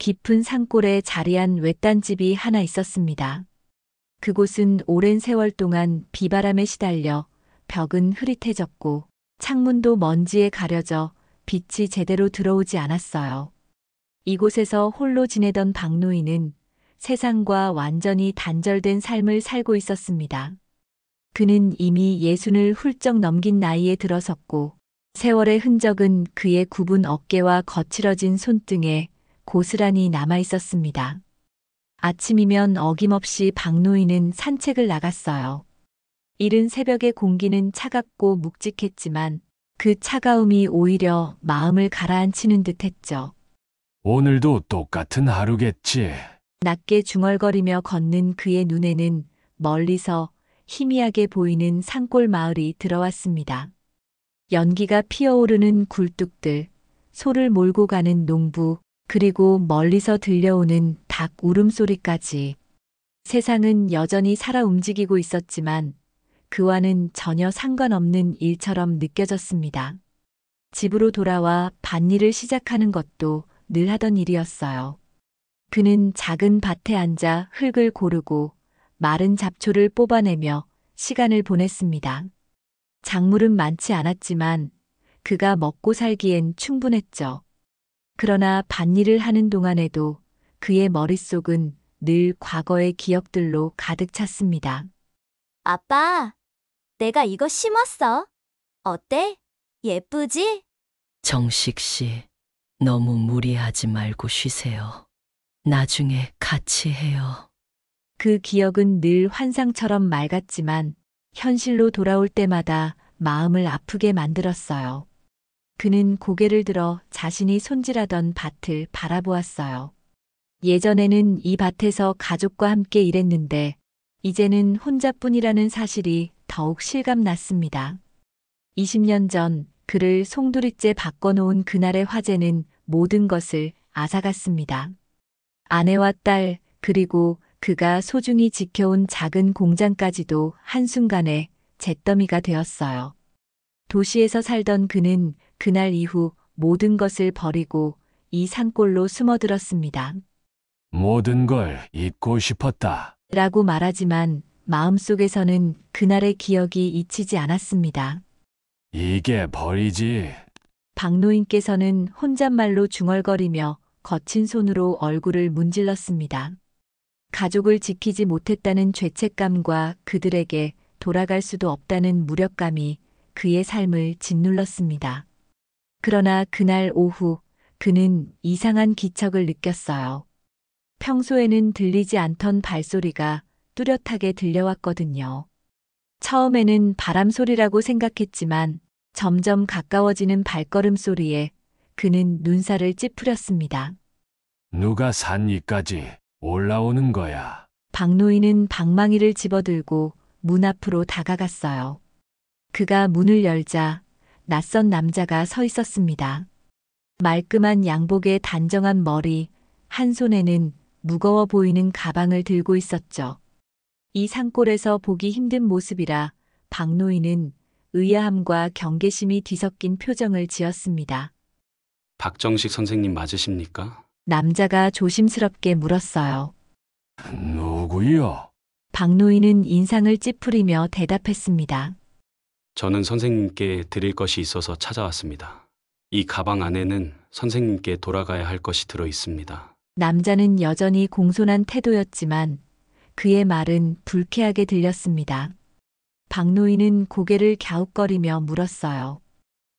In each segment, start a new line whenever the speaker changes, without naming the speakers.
깊은 산골에 자리한 외딴집이 하나 있었습니다. 그곳은 오랜 세월 동안 비바람에 시달려 벽은 흐릿해졌고 창문도 먼지에 가려져 빛이 제대로 들어오지 않았어요. 이곳에서 홀로 지내던 박노인은 세상과 완전히 단절된 삶을 살고 있었습니다. 그는 이미 60을 훌쩍 넘긴 나이에 들어섰고 세월의 흔적은 그의 굽은 어깨와 거칠어진 손등에 고스란히 남아 있었습니다. 아침이면 어김없이 박노인은 산책을 나갔어요. 이른 새벽의 공기는 차갑고 묵직했지만 그 차가움이 오히려 마음을 가라앉히는 듯했죠.
오늘도 똑같은 하루겠지.
낮게 중얼거리며 걷는 그의 눈에는 멀리서 희미하게 보이는 산골 마을이 들어왔습니다. 연기가 피어오르는 굴뚝들, 소를 몰고 가는 농부, 그리고 멀리서 들려오는 닭 울음소리까지. 세상은 여전히 살아 움직이고 있었지만 그와는 전혀 상관없는 일처럼 느껴졌습니다. 집으로 돌아와 밭일을 시작하는 것도 늘 하던 일이었어요. 그는 작은 밭에 앉아 흙을 고르고 마른 잡초를 뽑아내며 시간을 보냈습니다. 작물은 많지 않았지만 그가 먹고 살기엔 충분했죠. 그러나 밭일을 하는 동안에도 그의 머릿속은 늘 과거의 기억들로 가득 찼습니다.
아빠, 내가 이거 심었어. 어때? 예쁘지?
정식 씨, 너무 무리하지 말고 쉬세요. 나중에 같이 해요.
그 기억은 늘 환상처럼 맑았지만 현실로 돌아올 때마다 마음을 아프게 만들었어요. 그는 고개를 들어 자신이 손질하던 밭을 바라보았어요. 예전에는 이 밭에서 가족과 함께 일했는데 이제는 혼자뿐이라는 사실이 더욱 실감났습니다. 20년 전 그를 송두리째 바꿔놓은 그날의 화재는 모든 것을 앗아갔습니다. 아내와 딸, 그리고 그가 소중히 지켜온 작은 공장까지도 한순간에 잿더미가 되었어요. 도시에서 살던 그는 그날 이후 모든 것을 버리고 이 산골로 숨어들었습니다.
모든 걸 잊고 싶었다.
라고 말하지만 마음속에서는 그날의 기억이 잊히지 않았습니다.
이게 벌이지.
박노인께서는 혼잣말로 중얼거리며 거친 손으로 얼굴을 문질렀습니다. 가족을 지키지 못했다는 죄책감과 그들에게 돌아갈 수도 없다는 무력감이 그의 삶을 짓눌렀습니다. 그러나 그날 오후 그는 이상한 기척을 느꼈어요. 평소에는 들리지 않던 발소리가 뚜렷하게 들려왔거든요. 처음에는 바람 소리라고 생각했지만 점점 가까워지는 발걸음 소리에 그는 눈살을 찌푸렸습니다.
누가 산 위까지 올라오는 거야.
박노인은 방망이를 집어들고 문 앞으로 다가갔어요. 그가 문을 열자 낯선 남자가 서 있었습니다. 말끔한 양복에 단정한 머리, 한 손에는 무거워 보이는 가방을 들고 있었죠. 이 산골에서 보기 힘든 모습이라 박노인은 의아함과 경계심이 뒤섞인 표정을 지었습니다.
박정식 선생님 맞으십니까?
남자가 조심스럽게 물었어요.
누구요?
박노인은 인상을 찌푸리며 대답했습니다.
저는 선생님께 드릴 것이 있어서 찾아왔습니다. 이 가방 안에는 선생님께 돌아가야 할 것이 들어 있습니다.
남자는 여전히 공손한 태도였지만 그의 말은 불쾌하게 들렸습니다. 박노인은 고개를 갸웃거리며 물었어요.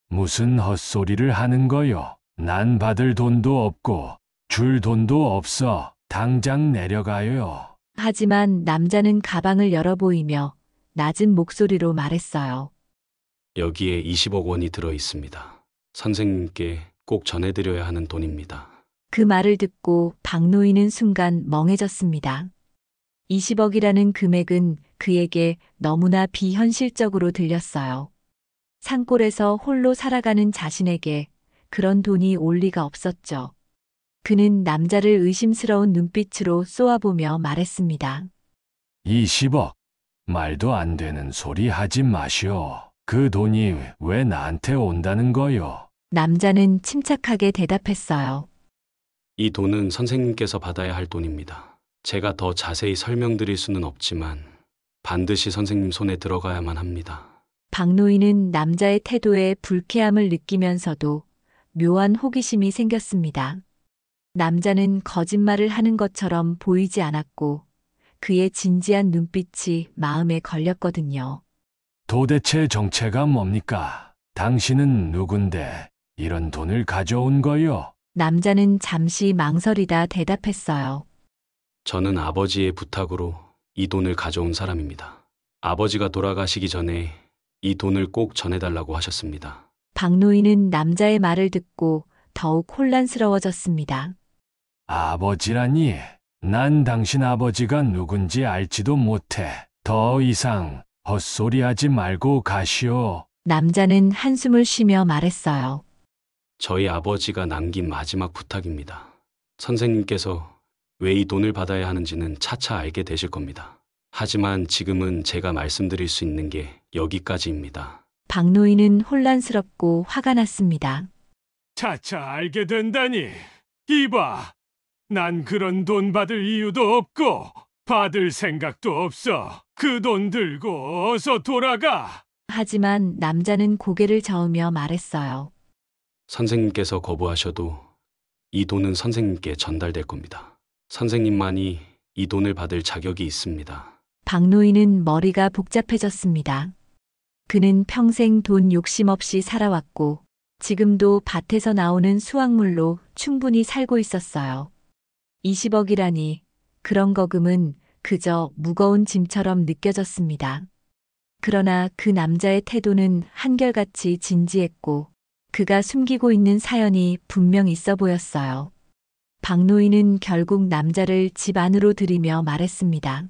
무슨 헛소리를 하는 거요? 난 받을 돈도 없고 줄 돈도 없어. 당장 내려가요.
하지만 남자는 가방을 열어 보이며 낮은 목소리로 말했어요.
여기에 20억 원이 들어 있습니다. 선생님께 꼭 전해드려야 하는 돈입니다.
그 말을 듣고 박노인은 순간 멍해졌습니다. 20억이라는 금액은 그에게 너무나 비현실적으로 들렸어요. 산골에서 홀로 살아가는 자신에게 그런 돈이 올 리가 없었죠. 그는 남자를 의심스러운 눈빛으로 쏘아보며 말했습니다.
20억. 말도 안 되는 소리 하지 마시오. 그 돈이 왜 나한테 온다는 거요?
남자는 침착하게 대답했어요.
이 돈은 선생님께서 받아야 할 돈입니다. 제가 더 자세히 설명드릴 수는 없지만 반드시 선생님 손에 들어가야만 합니다.
박노인은 남자의 태도에 불쾌함을 느끼면서도 묘한 호기심이 생겼습니다. 남자는 거짓말을 하는 것처럼 보이지 않았고 그의 진지한 눈빛이 마음에 걸렸거든요.
도대체 정체가 뭡니까? 당신은 누군데 이런 돈을 가져온 거요?
남자는 잠시 망설이다 대답했어요.
저는 아버지의 부탁으로 이 돈을 가져온 사람입니다. 아버지가 돌아가시기 전에 이 돈을 꼭 전해달라고 하셨습니다.
박노인은 남자의 말을 듣고 더욱 혼란스러워졌습니다.
아버지라니? 난 당신 아버지가 누군지 알지도 못해. 더 이상 헛소리하지 말고 가시오.
남자는 한숨을 쉬며 말했어요.
저희 아버지가 남긴 마지막 부탁입니다. 선생님께서 왜 이 돈을 받아야 하는지는 차차 알게 되실 겁니다. 하지만 지금은 제가 말씀드릴 수 있는 게 여기까지입니다.
박노인은 혼란스럽고 화가 났습니다.
차차 알게 된다니. 이봐, 난 그런 돈 받을 이유도 없고 받을 생각도 없어. 그 돈 들고 어서 돌아가.
하지만 남자는 고개를 저으며 말했어요.
선생님께서 거부하셔도 이 돈은 선생님께 전달될 겁니다. 선생님만이 이 돈을 받을 자격이 있습니다.
박노인은 머리가 복잡해졌습니다. 그는 평생 돈 욕심 없이 살아왔고 지금도 밭에서 나오는 수확물로 충분히 살고 있었어요. 20억이라니 그런 거금은 그저 무거운 짐처럼 느껴졌습니다. 그러나 그 남자의 태도는 한결같이 진지했고 그가 숨기고 있는 사연이 분명 있어 보였어요. 박노인은 결국 남자를 집 안으로 들이며 말했습니다.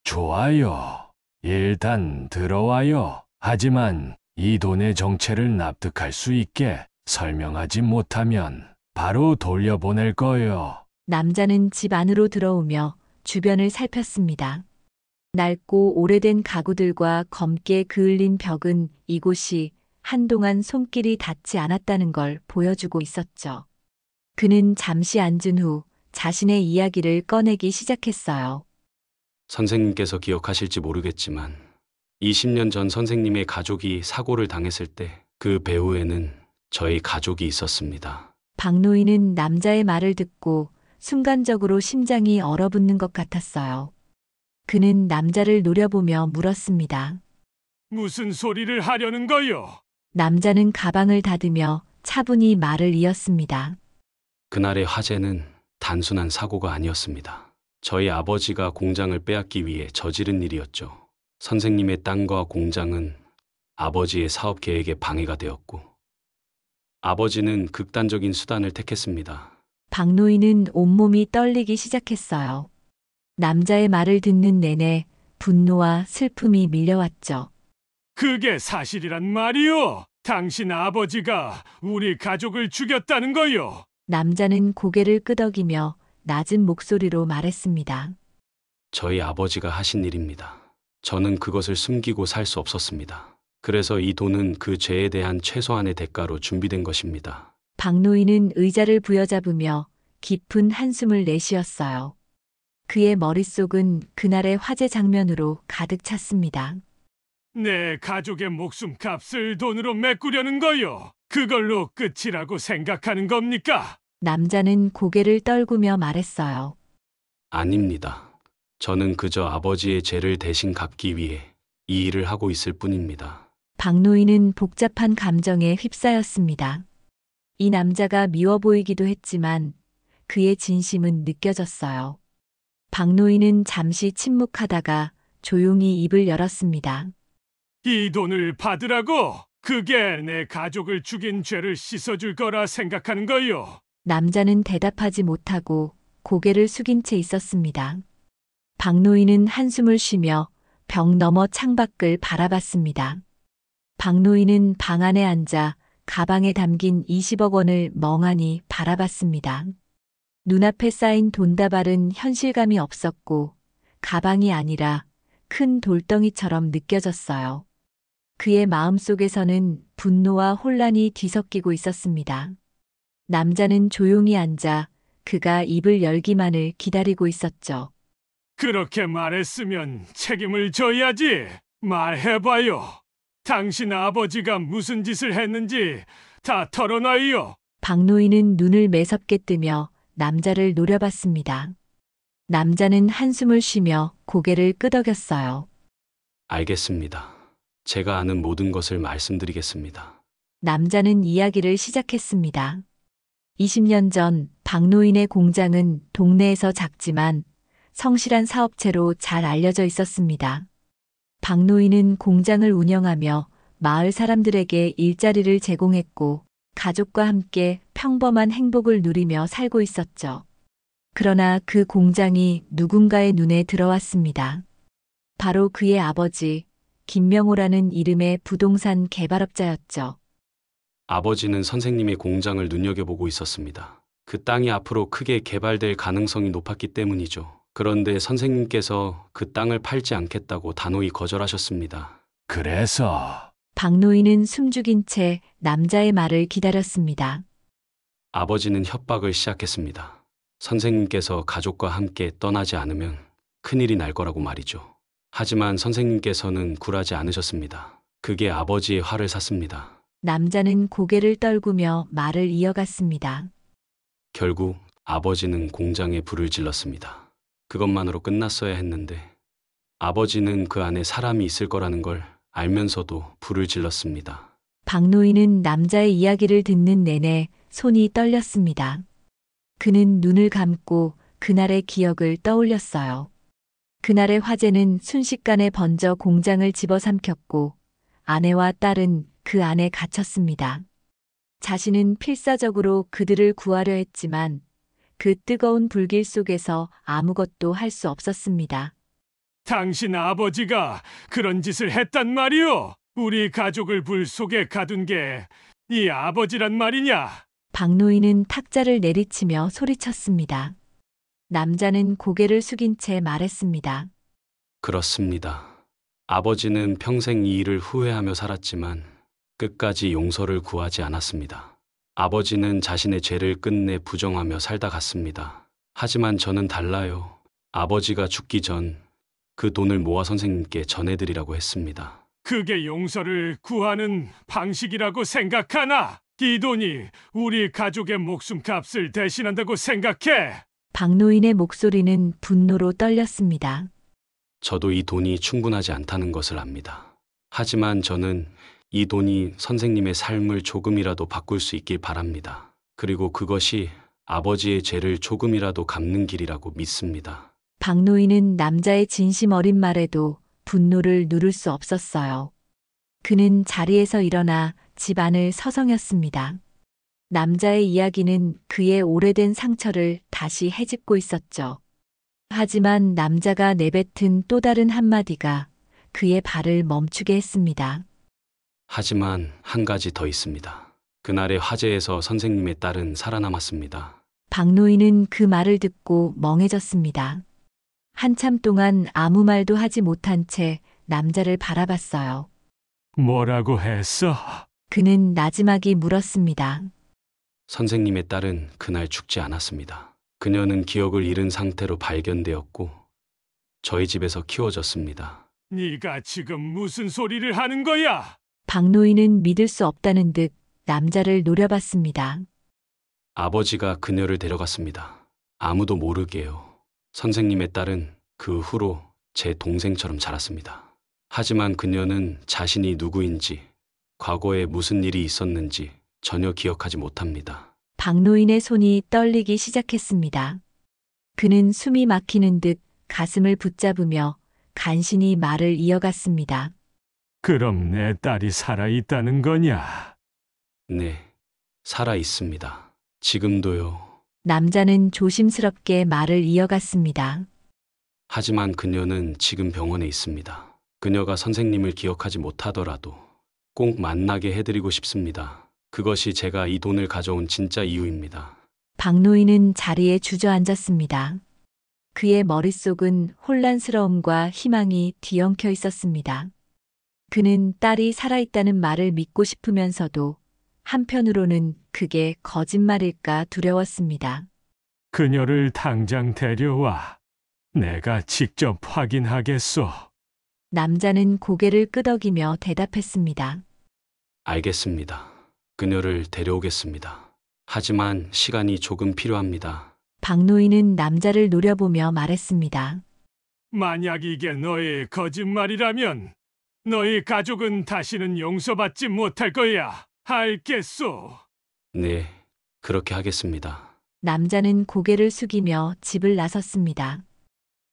좋아요. 일단 들어와요. 하지만 이 돈의 정체를 납득할 수 있게 설명하지 못하면 바로 돌려보낼 거예요.
남자는 집 안으로 들어오며 주변을 살폈습니다. 낡고 오래된 가구들과 검게 그을린 벽은 이곳이 한동안 손길이 닿지 않았다는 걸 보여주고 있었죠. 그는 잠시 앉은 후 자신의 이야기를 꺼내기 시작했어요.
선생님께서 기억하실지 모르겠지만 20년 전 선생님의 가족이 사고를 당했을 때 그 배후에는 저희 가족이 있었습니다.
박노인은 남자의 말을 듣고 순간적으로 심장이 얼어붙는 것 같았어요. 그는 남자를 노려보며 물었습니다.
무슨 소리를 하려는 거요?
남자는 가방을 닫으며 차분히 말을 이었습니다.
그날의 화재는 단순한 사고가 아니었습니다. 저희 아버지가 공장을 빼앗기 위해 저지른 일이었죠. 선생님의 땅과 공장은 아버지의 사업 계획에 방해가 되었고 아버지는 극단적인 수단을 택했습니다.
박노인은 온몸이 떨리기 시작했어요. 남자의 말을 듣는 내내 분노와 슬픔이 밀려왔죠.
그게 사실이란 말이요? 당신 아버지가 우리 가족을 죽였다는 거요?
남자는 고개를 끄덕이며 낮은 목소리로 말했습니다.
저희 아버지가 하신 일입니다. 저는 그것을 숨기고 살 수 없었습니다. 그래서 이 돈은 그 죄에 대한 최소한의 대가로 준비된 것입니다.
박노인은 의자를 부여잡으며 깊은 한숨을 내쉬었어요. 그의 머릿속은 그날의 화재 장면으로 가득 찼습니다.
내 가족의 목숨 값을 돈으로 메꾸려는 거요? 그걸로 끝이라고 생각하는 겁니까?
남자는 고개를 떨구며 말했어요.
아닙니다. 저는 그저 아버지의 죄를 대신 갚기 위해 이 일을 하고 있을 뿐입니다.
박노인은 복잡한 감정에 휩싸였습니다. 이 남자가 미워 보이기도 했지만 그의 진심은 느껴졌어요. 박노인은 잠시 침묵하다가 조용히 입을 열었습니다.
이 돈을 받으라고? 그게 내 가족을 죽인 죄를 씻어줄 거라 생각하는 거요?
남자는 대답하지 못하고 고개를 숙인 채 있었습니다. 박노인은 한숨을 쉬며 벽 너머 창밖을 바라봤습니다. 박노인은 방 안에 앉아 가방에 담긴 20억 원을 멍하니 바라봤습니다. 눈앞에 쌓인 돈다발은 현실감이 없었고 가방이 아니라 큰 돌덩이처럼 느껴졌어요. 그의 마음속에서는 분노와 혼란이 뒤섞이고 있었습니다. 남자는 조용히 앉아 그가 입을 열기만을 기다리고 있었죠.
그렇게 말했으면 책임을 져야지. 말해봐요. 당신 아버지가 무슨 짓을 했는지 다 털어놔요.
박노인은 눈을 매섭게 뜨며 남자를 노려봤습니다. 남자는 한숨을 쉬며 고개를 끄덕였어요.
알겠습니다. 제가 아는 모든 것을 말씀드리겠습니다.
남자는 이야기를 시작했습니다. 20년 전 박노인의 공장은 동네에서 작지만 성실한 사업체로 잘 알려져 있었습니다. 박노인은 공장을 운영하며 마을 사람들에게 일자리를 제공했고 가족과 함께 평범한 행복을 누리며 살고 있었죠. 그러나 그 공장이 누군가의 눈에 들어왔습니다. 바로 그의 아버지, 김명호라는 이름의 부동산 개발업자였죠.
아버지는 선생님의 공장을 눈여겨보고 있었습니다. 그 땅이 앞으로 크게 개발될 가능성이 높았기 때문이죠. 그런데 선생님께서 그 땅을 팔지 않겠다고 단호히 거절하셨습니다.
그래서
박노인은 숨죽인 채 남자의 말을 기다렸습니다.
아버지는 협박을 시작했습니다. 선생님께서 가족과 함께 떠나지 않으면 큰일이 날 거라고 말이죠. 하지만 선생님께서는 굴하지 않으셨습니다. 그게 아버지의 화를 샀습니다.
남자는 고개를 떨구며 말을 이어갔습니다.
결국 아버지는 공장에 불을 질렀습니다. 그것만으로 끝났어야 했는데 아버지는 그 안에 사람이 있을 거라는 걸 알면서도 불을 질렀습니다.
박노인은 남자의 이야기를 듣는 내내 손이 떨렸습니다. 그는 눈을 감고 그날의 기억을 떠올렸어요. 그날의 화재는 순식간에 번져 공장을 집어삼켰고 아내와 딸은 그 안에 갇혔습니다. 자신은 필사적으로 그들을 구하려 했지만 그 뜨거운 불길 속에서 아무것도 할 수 없었습니다.
당신 아버지가 그런 짓을 했단 말이오. 우리 가족을 불 속에 가둔 게 이 아버지란 말이냐?
박노인은 탁자를 내리치며 소리쳤습니다. 남자는 고개를 숙인 채 말했습니다.
그렇습니다. 아버지는 평생 이 일을 후회하며 살았지만 끝까지 용서를 구하지 않았습니다. 아버지는 자신의 죄를 끝내 부정하며 살다 갔습니다. 하지만 저는 달라요. 아버지가 죽기 전 그 돈을 모아 선생님께 전해드리라고 했습니다.
그게 용서를 구하는 방식이라고 생각하나? 이 돈이 우리 가족의 목숨값을 대신한다고 생각해?
박노인의 목소리는 분노로 떨렸습니다.
저도 이 돈이 충분하지 않다는 것을 압니다. 하지만 저는 이 돈이 선생님의 삶을 조금이라도 바꿀 수 있길 바랍니다. 그리고 그것이 아버지의 죄를 조금이라도 갚는 길이라고 믿습니다.
박노인은 남자의 진심 어린 말에도 분노를 누를 수 없었어요. 그는 자리에서 일어나 집 안을 서성였습니다. 남자의 이야기는 그의 오래된 상처를 다시 헤집고 있었죠. 하지만 남자가 내뱉은 또 다른 한마디가 그의 발을 멈추게 했습니다.
하지만 한 가지 더 있습니다. 그날의 화재에서 선생님의 딸은 살아남았습니다.
박노인은 그 말을 듣고 멍해졌습니다. 한참 동안 아무 말도 하지 못한 채 남자를 바라봤어요.
뭐라고 했어?
그는 나지막이 물었습니다.
선생님의 딸은 그날 죽지 않았습니다. 그녀는 기억을 잃은 상태로 발견되었고 저희 집에서 키워졌습니다.
네가 지금 무슨 소리를 하는 거야?
박노인은 믿을 수 없다는 듯 남자를 노려봤습니다.
아버지가 그녀를 데려갔습니다. 아무도 모르게요. 선생님의 딸은 그 후로 제 동생처럼 자랐습니다. 하지만 그녀는 자신이 누구인지, 과거에 무슨 일이 있었는지 전혀 기억하지 못합니다.
박노인의 손이 떨리기 시작했습니다. 그는 숨이 막히는 듯 가슴을 붙잡으며 간신히 말을 이어갔습니다.
그럼 내 딸이 살아있다는 거냐?
네, 살아 있습니다. 지금도요.
남자는 조심스럽게 말을 이어갔습니다.
하지만 그녀는 지금 병원에 있습니다. 그녀가 선생님을 기억하지 못하더라도 꼭 만나게 해드리고 싶습니다. 그것이 제가 이 돈을 가져온 진짜 이유입니다.
박노인은 자리에 주저앉았습니다. 그의 머릿속은 혼란스러움과 희망이 뒤엉켜 있었습니다. 그는 딸이 살아있다는 말을 믿고 싶으면서도 한편으로는 그게 거짓말일까 두려웠습니다.
그녀를 당장 데려와. 내가 직접 확인하겠소.
남자는 고개를 끄덕이며 대답했습니다.
알겠습니다. 그녀를 데려오겠습니다. 하지만 시간이 조금 필요합니다.
박노인은 남자를 노려보며 말했습니다.
만약 이게 너의 거짓말이라면 너희 가족은 다시는 용서받지 못할 거야. 알겠소?
네, 그렇게 하겠습니다.
남자는 고개를 숙이며 집을 나섰습니다.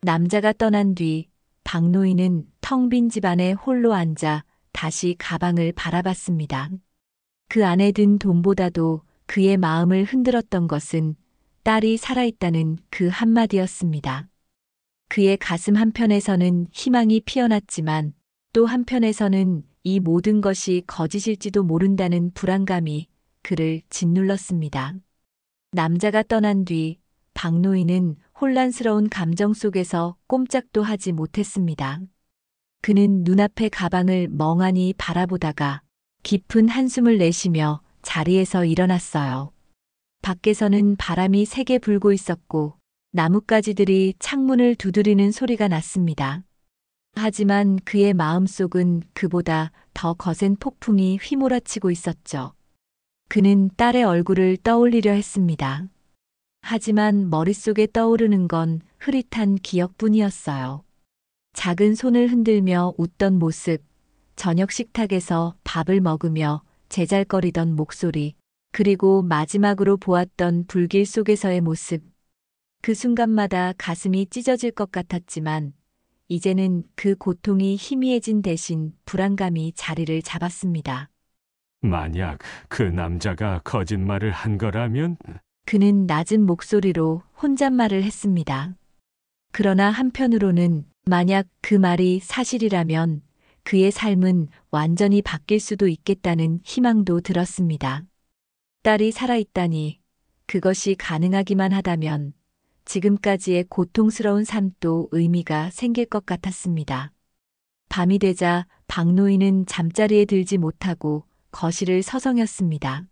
남자가 떠난 뒤 박노인은 텅 빈 집안에 홀로 앉아 다시 가방을 바라봤습니다. 그 안에 든 돈보다도 그의 마음을 흔들었던 것은 딸이 살아있다는 그 한마디였습니다. 그의 가슴 한편에서는 희망이 피어났지만 또 한편에서는 이 모든 것이 거짓일지도 모른다는 불안감이 그를 짓눌렀습니다. 남자가 떠난 뒤 박노인은 혼란스러운 감정 속에서 꼼짝도 하지 못했습니다. 그는 눈앞의 가방을 멍하니 바라보다가 깊은 한숨을 내쉬며 자리에서 일어났어요. 밖에서는 바람이 세게 불고 있었고 나뭇가지들이 창문을 두드리는 소리가 났습니다. 하지만 그의 마음속은 그보다 더 거센 폭풍이 휘몰아치고 있었죠. 그는 딸의 얼굴을 떠올리려 했습니다. 하지만 머릿속에 떠오르는 건 흐릿한 기억뿐이었어요. 작은 손을 흔들며 웃던 모습, 저녁 식탁에서 밥을 먹으며 제잘거리던 목소리, 그리고 마지막으로 보았던 불길 속에서의 모습. 그 순간마다 가슴이 찢어질 것 같았지만 이제는 그 고통이 희미해진 대신 불안감이 자리를 잡았습니다.
만약 그 남자가 거짓말을 한 거라면
그는 낮은 목소리로 혼잣말을 했습니다. 그러나 한편으로는 만약 그 말이 사실이라면 그의 삶은 완전히 바뀔 수도 있겠다는 희망도 들었습니다. 딸이 살아있다니 그것이 가능하기만 하다면 지금까지의 고통스러운 삶도 의미가 생길 것 같았습니다. 밤이 되자 박노인은 잠자리에 들지 못하고 거실을 서성였습니다.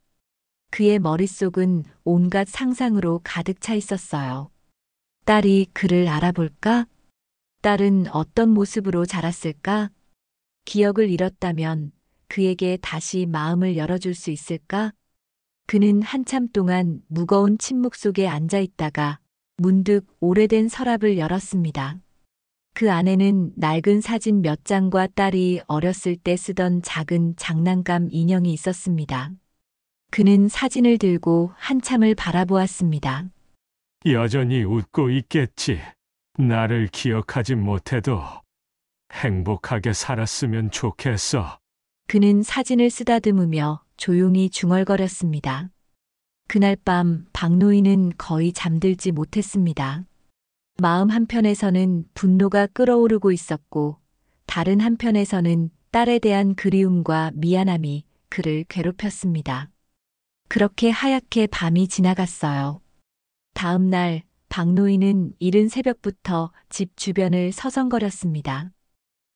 그의 머릿속은 온갖 상상으로 가득 차 있었어요. 딸이 그를 알아볼까? 딸은 어떤 모습으로 자랐을까? 기억을 잃었다면 그에게 다시 마음을 열어줄 수 있을까? 그는 한참 동안 무거운 침묵 속에 앉아 있다가 문득 오래된 서랍을 열었습니다. 그 안에는 낡은 사진 몇 장과 딸이 어렸을 때 쓰던 작은 장난감 인형이 있었습니다. 그는 사진을 들고 한참을 바라보았습니다.
여전히 웃고 있겠지. 나를 기억하지 못해도 행복하게 살았으면 좋겠어.
그는 사진을 쓰다듬으며 조용히 중얼거렸습니다. 그날 밤 박노인은 거의 잠들지 못했습니다. 마음 한편에서는 분노가 끓어오르고 있었고 다른 한편에서는 딸에 대한 그리움과 미안함이 그를 괴롭혔습니다. 그렇게 하얗게 밤이 지나갔어요. 다음 날 박노인은 이른 새벽부터 집 주변을 서성거렸습니다.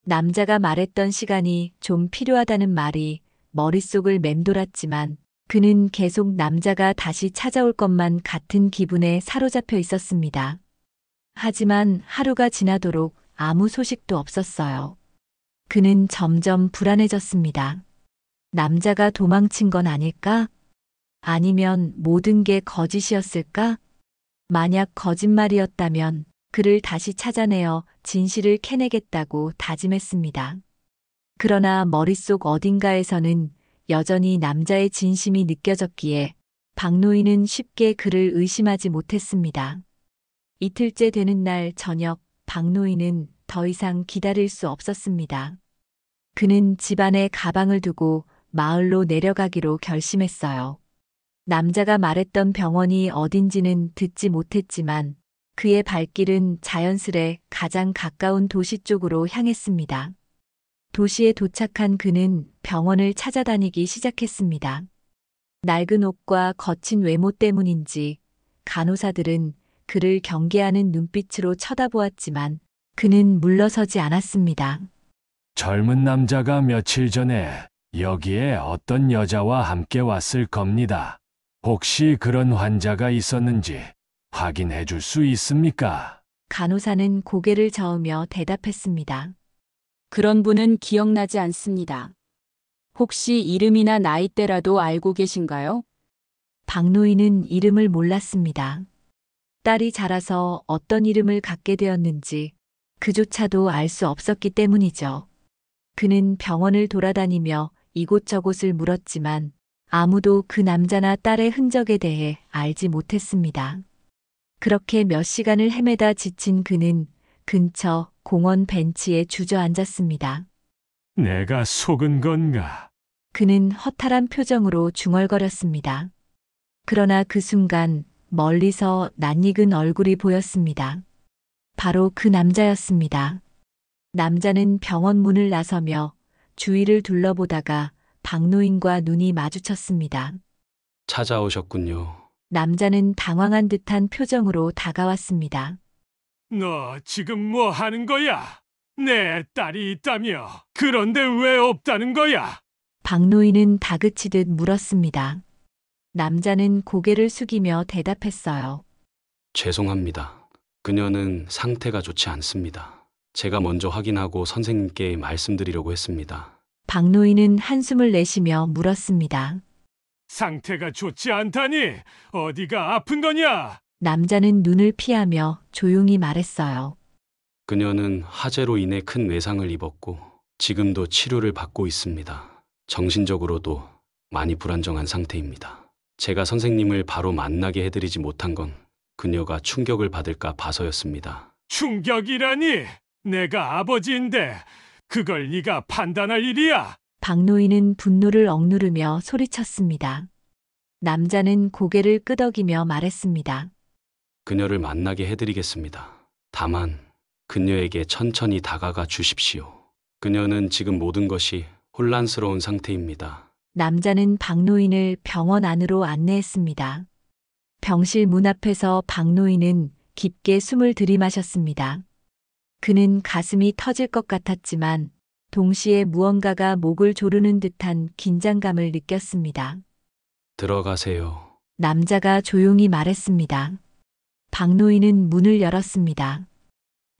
남자가 말했던 시간이 좀 필요하다는 말이 머릿속을 맴돌았지만 그는 계속 남자가 다시 찾아올 것만 같은 기분에 사로잡혀 있었습니다. 하지만 하루가 지나도록 아무 소식도 없었어요. 그는 점점 불안해졌습니다. 남자가 도망친 건 아닐까? 아니면 모든 게 거짓이었을까? 만약 거짓말이었다면 그를 다시 찾아내어 진실을 캐내겠다고 다짐했습니다. 그러나 머릿속 어딘가에서는 여전히 남자의 진심이 느껴졌기에 박노인은 쉽게 그를 의심하지 못했습니다. 이틀째 되는 날 저녁 박노인은 더 이상 기다릴 수 없었습니다. 그는 집안에 가방을 두고 마을로 내려가기로 결심했어요. 남자가 말했던 병원이 어딘지는 듣지 못했지만 그의 발길은 자연스레 가장 가까운 도시 쪽으로 향했습니다. 도시에 도착한 그는 병원을 찾아다니기 시작했습니다. 낡은 옷과 거친 외모 때문인지 간호사들은 그를 경계하는 눈빛으로 쳐다보았지만 그는 물러서지 않았습니다.
젊은 남자가 며칠 전에 여기에 어떤 여자와 함께 왔을 겁니다. 혹시 그런 환자가 있었는지 확인해 줄 수 있습니까?
간호사는 고개를 저으며 대답했습니다.
그런 분은 기억나지 않습니다. 혹시 이름이나 나이대라도 알고 계신가요?
박노인은 이름을 몰랐습니다. 딸이 자라서 어떤 이름을 갖게 되었는지 그조차도 알 수 없었기 때문이죠. 그는 병원을 돌아다니며 이곳저곳을 물었지만 아무도 그 남자나 딸의 흔적에 대해 알지 못했습니다. 그렇게 몇 시간을 헤매다 지친 그는 근처 공원 벤치에 주저앉았습니다.
내가 속은 건가?
그는 허탈한 표정으로 중얼거렸습니다. 그러나 그 순간 멀리서 낯익은 얼굴이 보였습니다. 바로 그 남자였습니다. 남자는 병원 문을 나서며 주위를 둘러보다가 박노인과 눈이 마주쳤습니다.
찾아오셨군요.
남자는 당황한 듯한 표정으로 다가왔습니다.
너 지금 뭐 하는 거야? 내 딸이 있다며. 그런데 왜 없다는 거야?
박노인은 다그치듯 물었습니다. 남자는 고개를 숙이며 대답했어요.
죄송합니다. 그녀는 상태가 좋지 않습니다. 제가 먼저 확인하고 선생님께 말씀드리려고 했습니다.
박노인은 한숨을 내쉬며 물었습니다.
상태가 좋지 않다니. 어디가 아픈 거냐?
남자는 눈을 피하며 조용히 말했어요.
그녀는 화재로 인해 큰 외상을 입었고 지금도 치료를 받고 있습니다. 정신적으로도 많이 불안정한 상태입니다. 제가 선생님을 바로 만나게 해드리지 못한 건 그녀가 충격을 받을까 봐서였습니다.
충격이라니. 내가 아버지인데 그걸 네가 판단할 일이야?
박노인은 분노를 억누르며 소리쳤습니다. 남자는 고개를 끄덕이며 말했습니다.
그녀를 만나게 해드리겠습니다. 다만 그녀에게 천천히 다가가 주십시오. 그녀는 지금 모든 것이 혼란스러운 상태입니다.
남자는 박노인을 병원 안으로 안내했습니다. 병실 문 앞에서 박노인은 깊게 숨을 들이마셨습니다. 그는 가슴이 터질 것 같았지만 동시에 무언가가 목을 조르는 듯한 긴장감을 느꼈습니다.
들어가세요.
남자가 조용히 말했습니다. 박노인은 문을 열었습니다.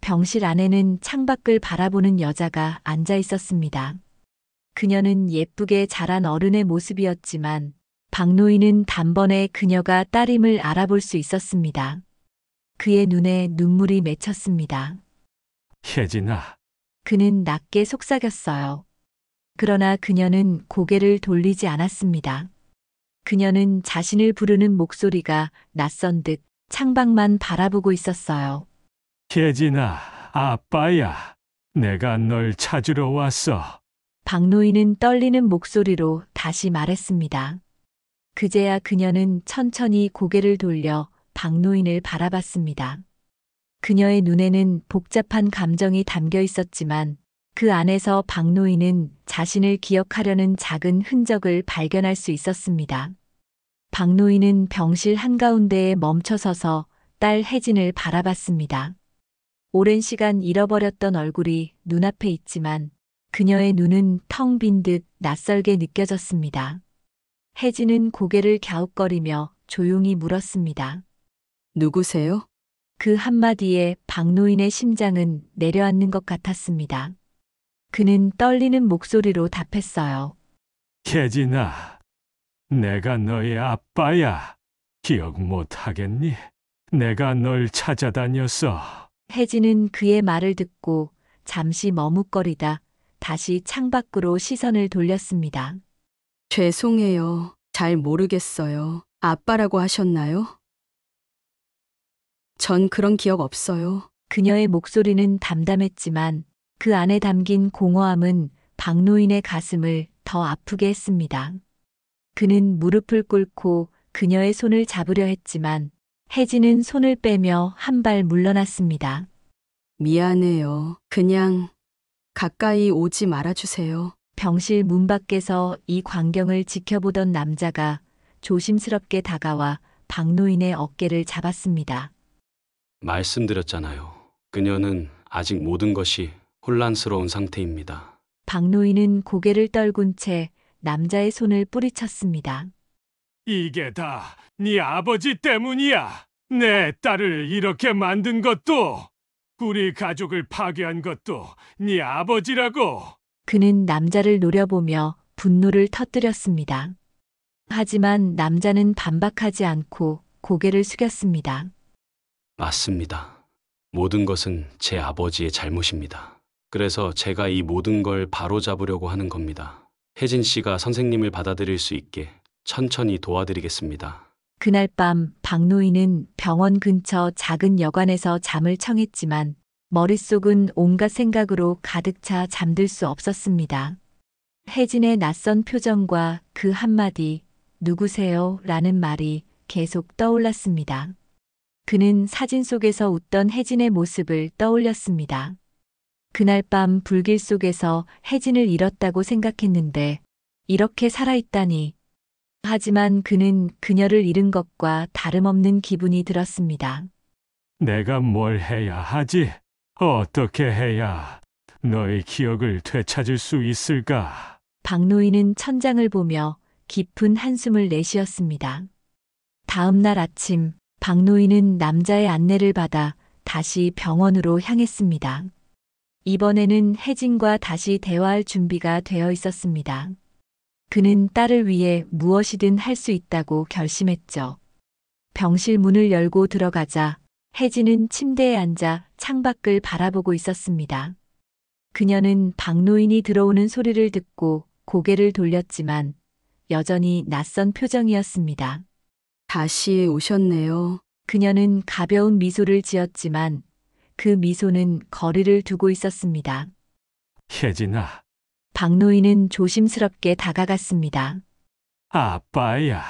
병실 안에는 창밖을 바라보는 여자가 앉아 있었습니다. 그녀는 예쁘게 자란 어른의 모습이었지만 박노인은 단번에 그녀가 딸임을 알아볼 수 있었습니다. 그의 눈에 눈물이 맺혔습니다.
혜진아,
그는 낮게 속삭였어요. 그러나 그녀는 고개를 돌리지 않았습니다. 그녀는 자신을 부르는 목소리가 낯선 듯 창밖만 바라보고 있었어요.
혜진아, 아빠야. 내가 널 찾으러 왔어.
박노인은 떨리는 목소리로 다시 말했습니다. 그제야 그녀는 천천히 고개를 돌려 박노인을 바라봤습니다. 그녀의 눈에는 복잡한 감정이 담겨 있었지만 그 안에서 박노인은 자신을 기억하려는 작은 흔적을 발견할 수 있었습니다. 박노인은 병실 한가운데에 멈춰서서 딸 혜진을 바라봤습니다. 오랜 시간 잃어버렸던 얼굴이 눈앞에 있지만 그녀의 눈은 텅 빈 듯 낯설게 느껴졌습니다. 혜진은 고개를 갸웃거리며 조용히 물었습니다.
누구세요?
그 한마디에 박노인의 심장은 내려앉는 것 같았습니다. 그는 떨리는 목소리로 답했어요.
혜진아, 내가 너의 아빠야. 기억 못 하겠니? 내가 널 찾아다녔어.
혜진은 그의 말을 듣고 잠시 머뭇거리다 다시 창밖으로 시선을 돌렸습니다.
죄송해요. 잘 모르겠어요. 아빠라고 하셨나요? 전 그런 기억 없어요.
그녀의 목소리는 담담했지만 그 안에 담긴 공허함은 박노인의 가슴을 더 아프게 했습니다. 그는 무릎을 꿇고 그녀의 손을 잡으려 했지만 혜진은 손을 빼며 한 발 물러났습니다.
미안해요. 그냥 가까이 오지 말아주세요.
병실 문 밖에서 이 광경을 지켜보던 남자가 조심스럽게 다가와 박노인의 어깨를 잡았습니다.
말씀드렸잖아요. 그녀는 아직 모든 것이 혼란스러운 상태입니다.
박노인은 고개를 떨군 채 남자의 손을 뿌리쳤습니다.
이게 다 네 아버지 때문이야. 내 딸을 이렇게 만든 것도, 우리 가족을 파괴한 것도 네 아버지라고.
그는 남자를 노려보며 분노를 터뜨렸습니다. 하지만 남자는 반박하지 않고 고개를 숙였습니다.
맞습니다. 모든 것은 제 아버지의 잘못입니다. 그래서 제가 이 모든 걸 바로잡으려고 하는 겁니다. 혜진 씨가 선생님을 받아들일 수 있게 천천히 도와드리겠습니다.
그날 밤 박노인은 병원 근처 작은 여관에서 잠을 청했지만 머릿속은 온갖 생각으로 가득 차 잠들 수 없었습니다. 혜진의 낯선 표정과 그 한마디 누구세요? 라는 말이 계속 떠올랐습니다. 그는 사진 속에서 웃던 혜진의 모습을 떠올렸습니다. 그날 밤 불길 속에서 혜진을 잃었다고 생각했는데 이렇게 살아있다니. 하지만 그는 그녀를 잃은 것과 다름없는 기분이 들었습니다.
내가 뭘 해야 하지? 어떻게 해야 너의 기억을 되찾을 수 있을까?
박노인은 천장을 보며 깊은 한숨을 내쉬었습니다. 다음 날 아침, 박노인은 남자의 안내를 받아 다시 병원으로 향했습니다. 이번에는 혜진과 다시 대화할 준비가 되어 있었습니다. 그는 딸을 위해 무엇이든 할 수 있다고 결심했죠. 병실 문을 열고 들어가자 혜진은 침대에 앉아 창밖을 바라보고 있었습니다. 그녀는 박노인이 들어오는 소리를 듣고 고개를 돌렸지만 여전히 낯선 표정이었습니다.
다시 오셨네요.
그녀는 가벼운 미소를 지었지만 그 미소는 거리를 두고 있었습니다.
혜진아,
박노인은 조심스럽게 다가갔습니다.
아빠야.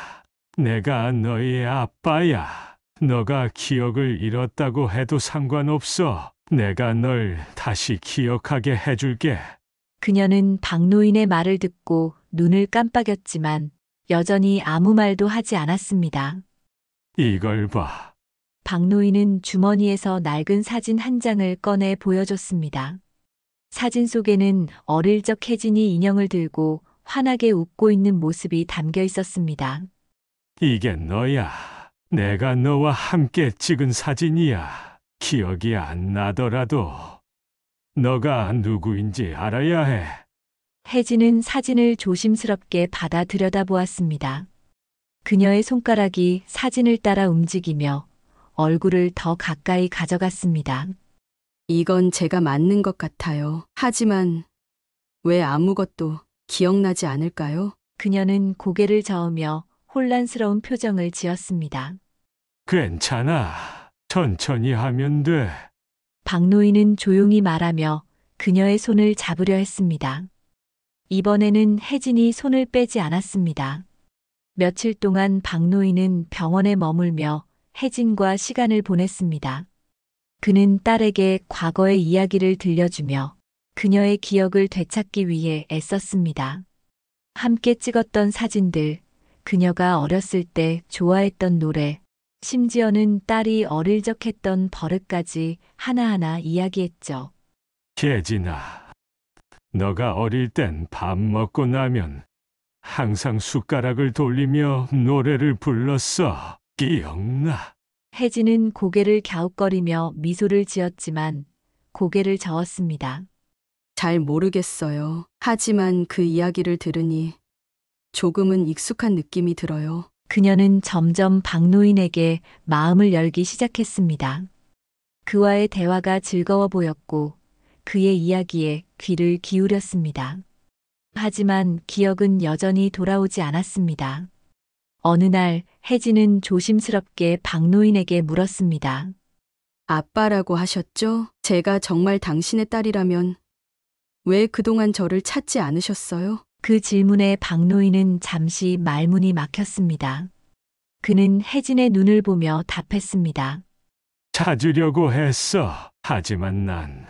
내가 너의 아빠야. 너가 기억을 잃었다고 해도 상관없어. 내가 널 다시 기억하게 해줄게.
그녀는 박노인의 말을 듣고 눈을 깜빡였지만 여전히 아무 말도 하지 않았습니다.
이걸 봐.
박노인은 주머니에서 낡은 사진 한 장을 꺼내 보여줬습니다. 사진 속에는 어릴 적 혜진이 인형을 들고 환하게 웃고 있는 모습이 담겨 있었습니다.
이게 너야. 내가 너와 함께 찍은 사진이야. 기억이 안 나더라도 너가 누구인지 알아야 해.
혜진은 사진을 조심스럽게 받아 들여다보았습니다. 그녀의 손가락이 사진을 따라 움직이며 얼굴을 더 가까이 가져갔습니다.
이건 제가 맞는 것 같아요. 하지만 왜 아무것도 기억나지 않을까요?
그녀는 고개를 저으며 혼란스러운 표정을 지었습니다.
괜찮아. 천천히 하면 돼.
박노인은 조용히 말하며 그녀의 손을 잡으려 했습니다. 이번에는 혜진이 손을 빼지 않았습니다. 며칠 동안 박노인은 병원에 머물며 혜진과 시간을 보냈습니다. 그는 딸에게 과거의 이야기를 들려주며 그녀의 기억을 되찾기 위해 애썼습니다. 함께 찍었던 사진들, 그녀가 어렸을 때 좋아했던 노래, 심지어는 딸이 어릴 적 했던 버릇까지 하나하나 이야기했죠.
혜진아, 너가 어릴 땐 밥 먹고 나면 항상 숟가락을 돌리며 노래를 불렀어. 기억나?
혜진은 고개를 갸웃거리며 미소를 지었지만 고개를 저었습니다.
잘 모르겠어요. 하지만 그 이야기를 들으니 조금은 익숙한 느낌이 들어요.
그녀는 점점 박노인에게 마음을 열기 시작했습니다. 그와의 대화가 즐거워 보였고 그의 이야기에 귀를 기울였습니다. 하지만 기억은 여전히 돌아오지 않았습니다. 어느 날 혜진은 조심스럽게 박노인에게 물었습니다.
아빠라고 하셨죠? 제가 정말 당신의 딸이라면 왜 그동안 저를 찾지 않으셨어요?
그 질문에 박노인은 잠시 말문이 막혔습니다. 그는 혜진의 눈을 보며 답했습니다.
찾으려고 했어. 하지만 난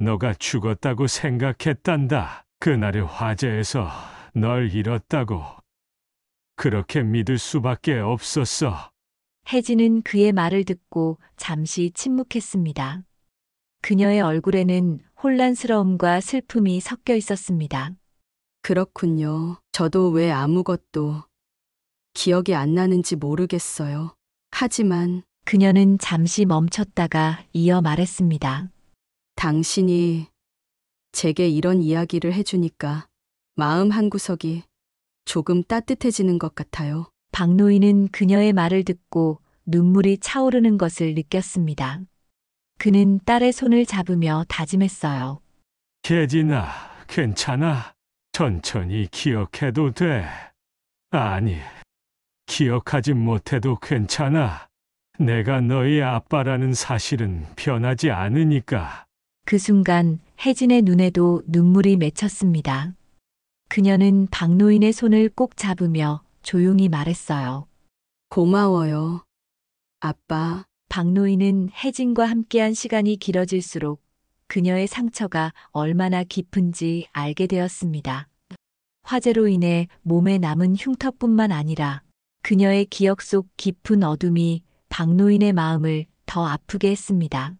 너가 죽었다고 생각했단다. 그날의 화재에서 널 잃었다고. 그렇게 믿을 수밖에 없었어.
혜진은 그의 말을 듣고 잠시 침묵했습니다. 그녀의 얼굴에는 혼란스러움과 슬픔이 섞여 있었습니다.
그렇군요. 저도 왜 아무것도 기억이 안 나는지 모르겠어요. 하지만
그녀는 잠시 멈췄다가 이어 말했습니다.
당신이 제게 이런 이야기를 해주니까 마음 한구석이 조금 따뜻해지는 것 같아요.
박노인은 그녀의 말을 듣고 눈물이 차오르는 것을 느꼈습니다. 그는 딸의 손을 잡으며 다짐했어요.
혜진아, 괜찮아. 천천히 기억해도 돼. 아니, 기억하지 못해도 괜찮아. 내가 너희 아빠라는 사실은 변하지 않으니까.
그 순간 혜진의 눈에도 눈물이 맺혔습니다. 그녀는 박노인의 손을 꼭 잡으며 조용히 말했어요.
고마워요. 아빠,
박노인은 혜진과 함께한 시간이 길어질수록 그녀의 상처가 얼마나 깊은지 알게 되었습니다. 화재로 인해 몸에 남은 흉터뿐만 아니라 그녀의 기억 속 깊은 어둠이 박노인의 마음을 더 아프게 했습니다.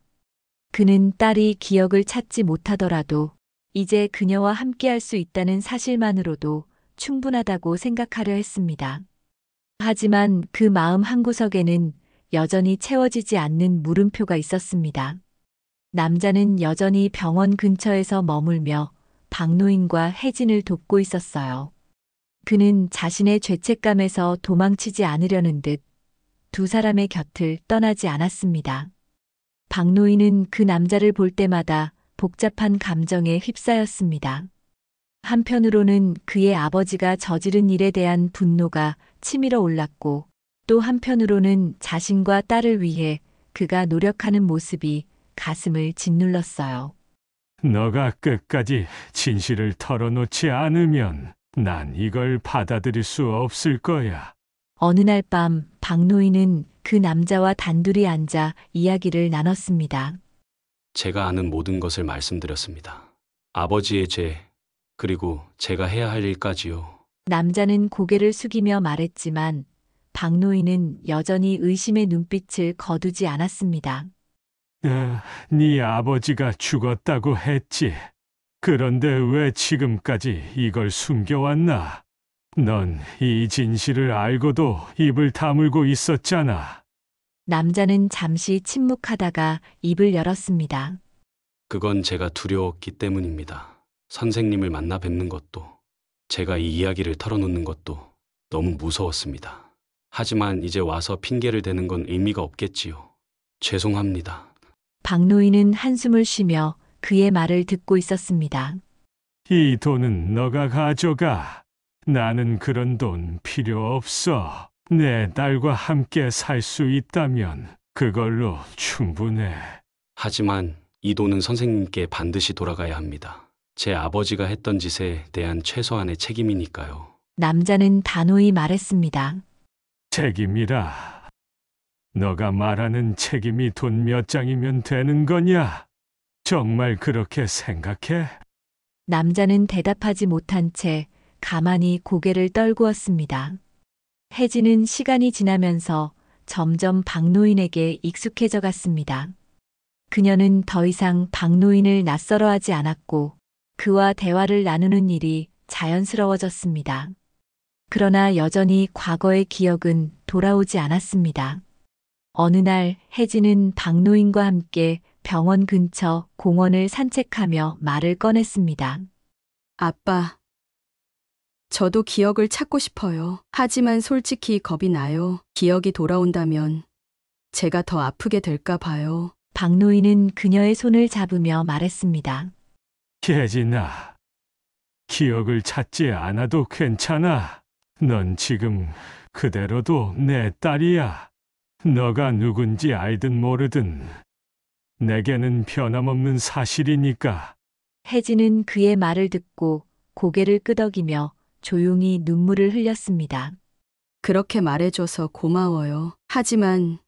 그는 딸이 기억을 찾지 못하더라도 이제 그녀와 함께할 수 있다는 사실만으로도 충분하다고 생각하려 했습니다. 하지만 그 마음 한구석에는 여전히 채워지지 않는 물음표가 있었습니다. 남자는 여전히 병원 근처에서 머물며 박노인과 혜진을 돕고 있었어요. 그는 자신의 죄책감에서 도망치지 않으려는 듯 두 사람의 곁을 떠나지 않았습니다. 박노인은 그 남자를 볼 때마다 복잡한 감정에 휩싸였습니다. 한편으로는 그의 아버지가 저지른 일에 대한 분노가 치밀어 올랐고, 또 한편으로는 자신과 딸을 위해 그가 노력하는 모습이 가슴을 짓눌렀어요.
너가 끝까지 진실을 털어놓지 않으면 난 이걸 받아들일 수 없을 거야.
어느 날 밤 박노인은 그 남자와 단둘이 앉아 이야기를 나눴습니다.
제가 아는 모든 것을 말씀드렸습니다. 아버지의 죄, 그리고 제가 해야 할 일까지요.
남자는 고개를 숙이며 말했지만 박노인은 여전히 의심의 눈빛을 거두지 않았습니다.
네 아버지가 죽었다고 했지. 그런데 왜 지금까지 이걸 숨겨왔나? 넌 이 진실을 알고도 입을 다물고 있었잖아.
남자는 잠시 침묵하다가 입을 열었습니다.
그건 제가 두려웠기 때문입니다. 선생님을 만나 뵙는 것도, 제가 이 이야기를 털어놓는 것도 너무 무서웠습니다. 하지만 이제 와서 핑계를 대는 건 의미가 없겠지요. 죄송합니다.
박노인은 한숨을 쉬며 그의 말을 듣고 있었습니다.
이 돈은 너가 가져가. 나는 그런 돈 필요 없어. 내 딸과 함께 살 수 있다면 그걸로 충분해.
하지만 이 돈은 선생님께 반드시 돌아가야 합니다. 제 아버지가 했던 짓에 대한 최소한의 책임이니까요.
남자는 단호히 말했습니다.
책임이라. 너가 말하는 책임이 돈 몇 장이면 되는 거냐? 정말 그렇게 생각해?
남자는 대답하지 못한 채 가만히 고개를 떨구었습니다. 혜진은 시간이 지나면서 점점 박노인에게 익숙해져 갔습니다. 그녀는 더 이상 박노인을 낯설어하지 않았고 그와 대화를 나누는 일이 자연스러워졌습니다. 그러나 여전히 과거의 기억은 돌아오지 않았습니다. 어느 날 혜진은 박노인과 함께 병원 근처 공원을 산책하며 말을 꺼냈습니다.
아빠. 저도 기억을 찾고 싶어요. 하지만 솔직히 겁이 나요. 기억이 돌아온다면 제가 더 아프게 될까 봐요.
박노인은 그녀의 손을 잡으며 말했습니다.
혜진아, 기억을 찾지 않아도 괜찮아. 넌 지금 그대로도 내 딸이야. 너가 누군지 알든 모르든 내게는 변함없는 사실이니까.
혜진은 그의 말을 듣고 고개를 끄덕이며 조용히 눈물을 흘렸습니다.
그렇게 말해줘서 고마워요. 하지만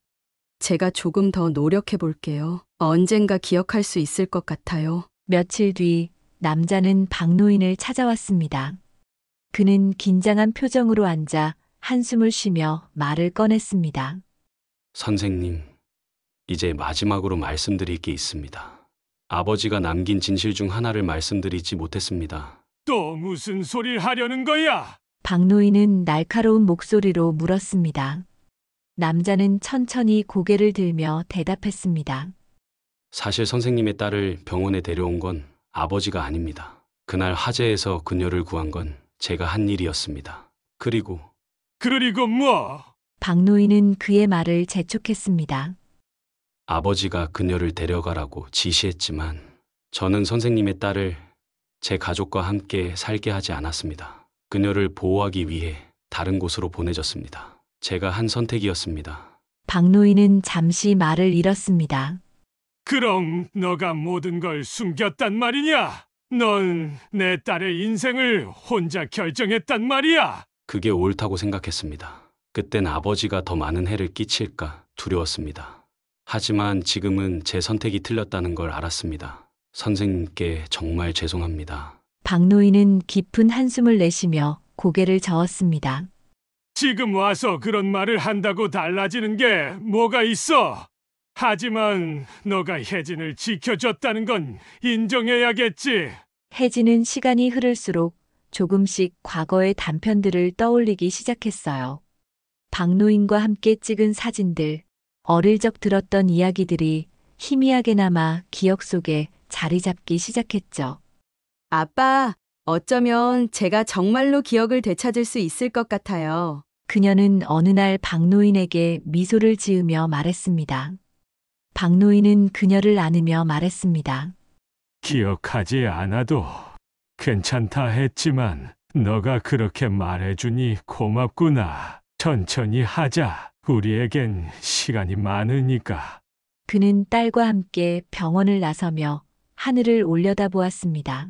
제가 조금 더 노력해 볼게요. 언젠가 기억할 수 있을 것 같아요.
며칠 뒤 남자는 박노인을 찾아왔습니다. 그는 긴장한 표정으로 앉아 한숨을 쉬며 말을 꺼냈습니다.
선생님, 이제 마지막으로 말씀드릴 게 있습니다. 아버지가 남긴 진실 중 하나를 말씀드리지 못했습니다.
또 무슨 소리를 하려는 거야?
박노인은 날카로운 목소리로 물었습니다. 남자는 천천히 고개를 들며 대답했습니다.
사실 선생님의 딸을 병원에 데려온 건 아버지가 아닙니다. 그날 화재에서 그녀를 구한 건 제가 한 일이었습니다. 그리고
뭐?
박노인은 그의 말을 재촉했습니다.
아버지가 그녀를 데려가라고 지시했지만 저는 선생님의 딸을 제 가족과 함께 살게 하지 않았습니다. 그녀를 보호하기 위해 다른 곳으로 보내졌습니다. 제가 한 선택이었습니다.
박노인은 잠시 말을 잃었습니다.
그럼 너가 모든 걸 숨겼단 말이냐? 넌 내 딸의 인생을 혼자 결정했단 말이야.
그게 옳다고 생각했습니다. 그땐 아버지가 더 많은 해를 끼칠까 두려웠습니다. 하지만 지금은 제 선택이 틀렸다는 걸 알았습니다. 선생님께 정말 죄송합니다.
박노인은 깊은 한숨을 내쉬며 고개를 저었습니다.
지금 와서 그런 말을 한다고 달라지는 게 뭐가 있어? 하지만 너가 혜진을 지켜줬다는 건 인정해야겠지.
혜진은 시간이 흐를수록 조금씩 과거의 단편들을 떠올리기 시작했어요. 박노인과 함께 찍은 사진들, 어릴 적 들었던 이야기들이 희미하게나마 기억 속에 자리 잡기 시작했죠.
아빠, 어쩌면 제가 정말로 기억을 되찾을 수 있을 것 같아요.
그녀는 어느 날 박노인에게 미소를 지으며 말했습니다. 박노인은 그녀를 안으며 말했습니다.
기억하지 않아도 괜찮다 했지만 너가 그렇게 말해주니 고맙구나. 천천히 하자. 우리에겐 시간이 많으니까.
그는 딸과 함께 병원을 나서며 하늘을 올려다보았습니다.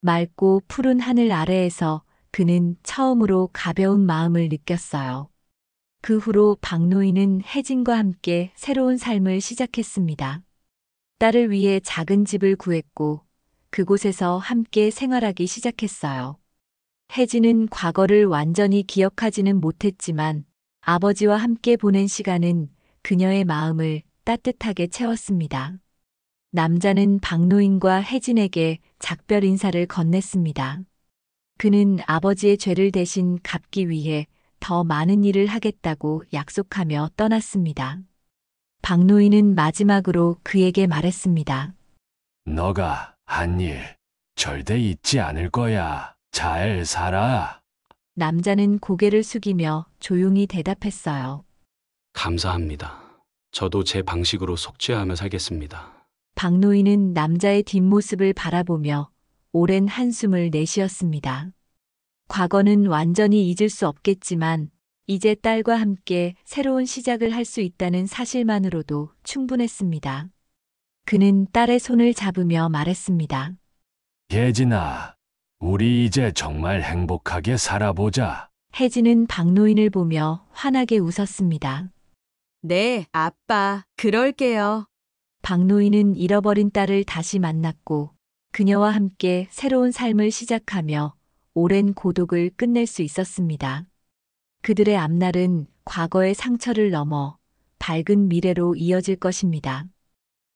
맑고 푸른 하늘 아래에서 그는 처음으로 가벼운 마음을 느꼈어요. 그 후로 박노인은 혜진과 함께 새로운 삶을 시작했습니다. 딸을 위해 작은 집을 구했고 그곳에서 함께 생활하기 시작했어요. 혜진은 과거를 완전히 기억하지는 못했지만 아버지와 함께 보낸 시간은 그녀의 마음을 따뜻하게 채웠습니다. 남자는 박노인과 혜진에게 작별 인사를 건넸습니다. 그는 아버지의 죄를 대신 갚기 위해 더 많은 일을 하겠다고 약속하며 떠났습니다. 박노인은 마지막으로 그에게 말했습니다.
너가 한 일 절대 잊지 않을 거야. 잘 살아.
남자는 고개를 숙이며 조용히 대답했어요.
감사합니다. 저도 제 방식으로 속죄하며 살겠습니다.
박노인은 남자의 뒷모습을 바라보며 오랜 한숨을 내쉬었습니다. 과거는 완전히 잊을 수 없겠지만 이제 딸과 함께 새로운 시작을 할 수 있다는 사실만으로도 충분했습니다. 그는 딸의 손을 잡으며 말했습니다.
혜진아, 우리 이제 정말 행복하게 살아보자.
혜진은 박노인을 보며 환하게 웃었습니다.
네, 아빠, 그럴게요.
박노인은 잃어버린 딸을 다시 만났고 그녀와 함께 새로운 삶을 시작하며 오랜 고독을 끝낼 수 있었습니다. 그들의 앞날은 과거의 상처를 넘어 밝은 미래로 이어질 것입니다.